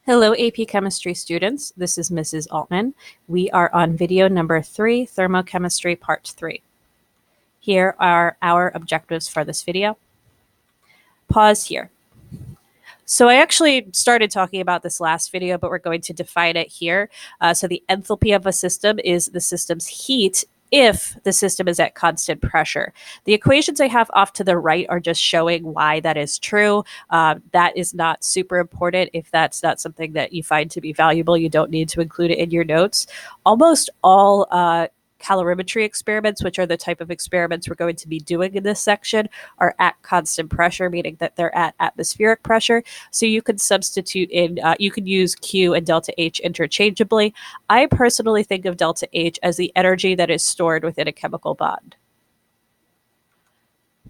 Hello, AP Chemistry students. This is Mrs. Altman. We are on video number 3, Thermochemistry Part 3. Here are our objectives for this video. Pause here. So I actually started talking about this last video, but we're going to define it here. So the enthalpy of a system is the system's heat if the system is at constant pressure. The equations I have off to the right are just showing why that is true. That is not super important. If that's not something that you find to be valuable, you don't need to include it in your notes. Almost all calorimetry experiments, which are the type of experiments we're going to be doing in this section, are at constant pressure, meaning that they're at atmospheric pressure. So you can substitute in, you can use Q and delta H interchangeably. I personally think of delta H as the energy that is stored within a chemical bond.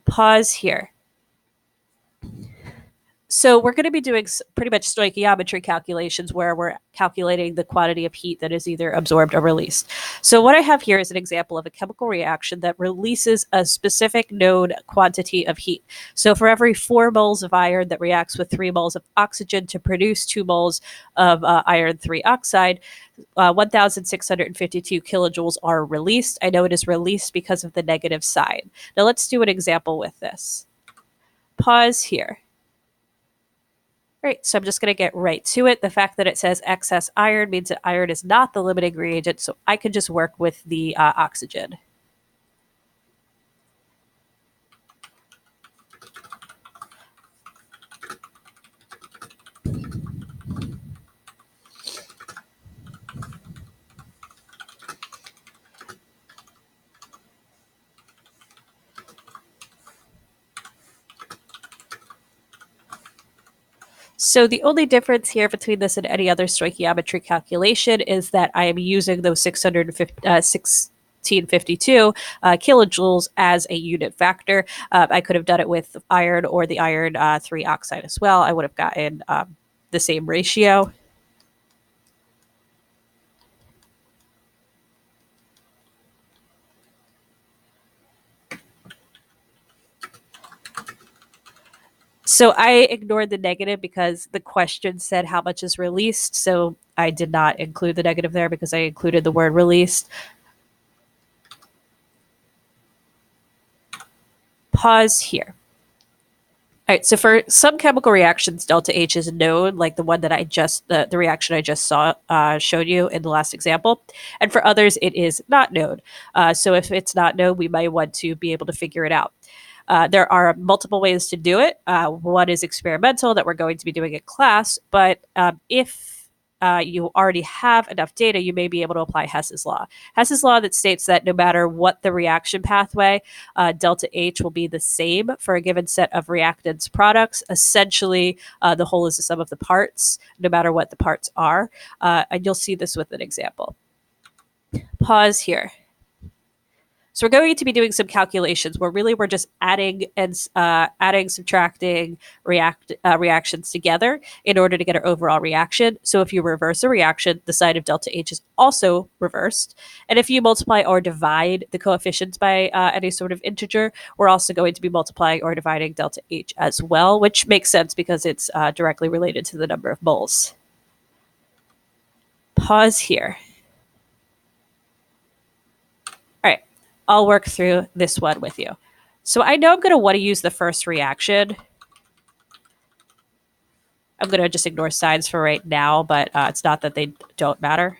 Pause here. So we're going to be doing pretty much stoichiometry calculations where we're calculating the quantity of heat that is either absorbed or released. So what I have here is an example of a chemical reaction that releases a specific known quantity of heat. So for every 4 moles of iron that reacts with 3 moles of oxygen to produce 2 moles of iron 3 oxide, 1,652 kilojoules are released. I know it is released because of the negative sign. Now let's do an example with this. Pause here. Right, so I'm just going to get right to it. The fact that it says excess iron means that iron is not the limiting reagent, so I can just work with the oxygen. So the only difference here between this and any other stoichiometry calculation is that I am using those 1652 kilojoules as a unit factor. I could have done it with iron or the iron 3 oxide as well. I would have gotten the same ratio. So I ignored the negative because the question said how much is released. So I did not include the negative there because I included the word released. Pause here. All right, so for some chemical reactions, delta H is known, like the one that the reaction I just showed you in the last example. And for others, it is not known. So if it's not known, we might want to be able to figure it out. There are multiple ways to do it. One is experimental that we're going to be doing in class, but if you already have enough data, you may be able to apply Hess's law. Hess's law that states that no matter what the reaction pathway, delta H will be the same for a given set of reactants products. Essentially, the whole is the sum of the parts, no matter what the parts are. And you'll see this with an example. Pause here. So we're going to be doing some calculations where really we're just adding, subtracting reactions together in order to get our overall reaction. So if you reverse a reaction, the sign of delta H is also reversed. And if you multiply or divide the coefficients by any sort of integer, we're also going to be multiplying or dividing delta H as well, which makes sense because it's directly related to the number of moles. Pause here. I'll work through this one with you. So I know I'm going to want to use the first reaction. I'm going to just ignore signs for right now, but it's not that they don't matter.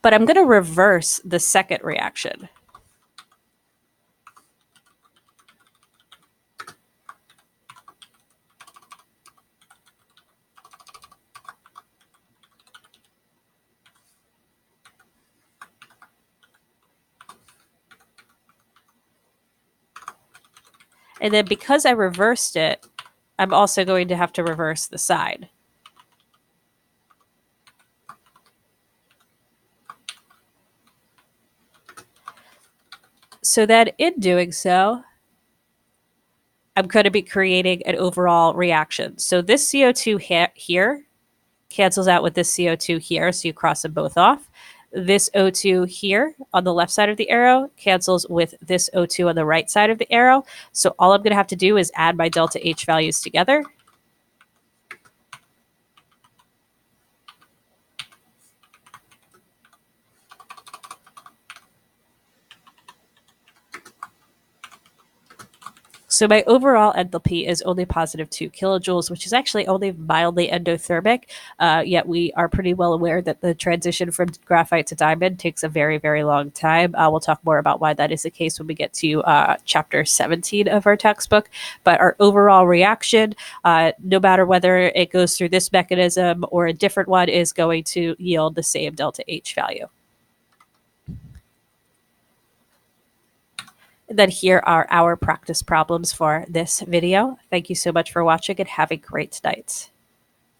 But I'm going to reverse the second reaction. And then because I reversed it, I'm also going to have to reverse the sign. So that in doing so, I'm going to be creating an overall reaction. So this CO2 here cancels out with this CO2 here, so you cross them both off. This O2 here on the left side of the arrow cancels with this O2 on the right side of the arrow. So all I'm going to have to do is add my delta H values together. So my overall enthalpy is only positive 2 kilojoules, which is actually only mildly endothermic, yet we are pretty well aware that the transition from graphite to diamond takes a very, very long time. We'll talk more about why that is the case when we get to chapter 17 of our textbook. But our overall reaction, no matter whether it goes through this mechanism or a different one, is going to yield the same delta H value. Then here are our practice problems for this video. Thank you so much for watching and have a great night.